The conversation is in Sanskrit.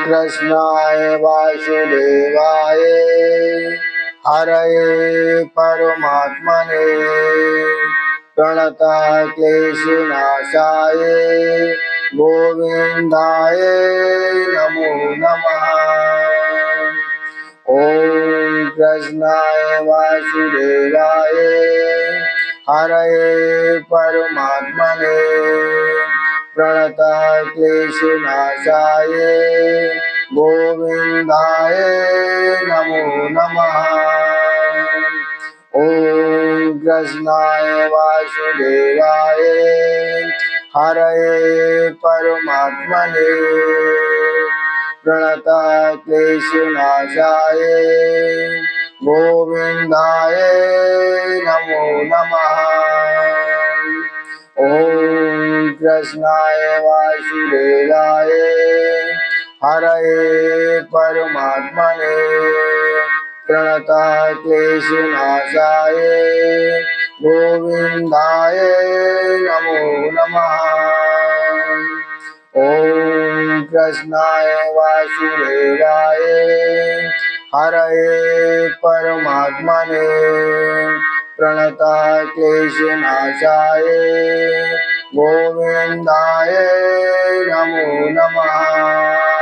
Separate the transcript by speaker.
Speaker 1: कृष्णाय वासुदेवाय हरये परमात्मने प्रणतक्लेशनाशाय गोविन्दाय नमो नमः। ॐ कृष्णाय वासुदेवाय हरये परमात्मने प्रणतक्लेशनाशाय गोविन्दाय नमो नमः। ॐ कृष्णाय वासुदेवाय हरये परमात्मने प्रणतक्लेशनाशाय गोविन्दाय नमो नमः। ॐ कृष्णाय वासुदेवाय हरये परमात्मने प्रणतक्लेशनाशाय गोविन्दाय नमो नमः। ॐ कृष्णाय वासुदेवाय हरये परमात्मने प्रणतक्लेशनाशाय गोविन्दाय नमो नमः।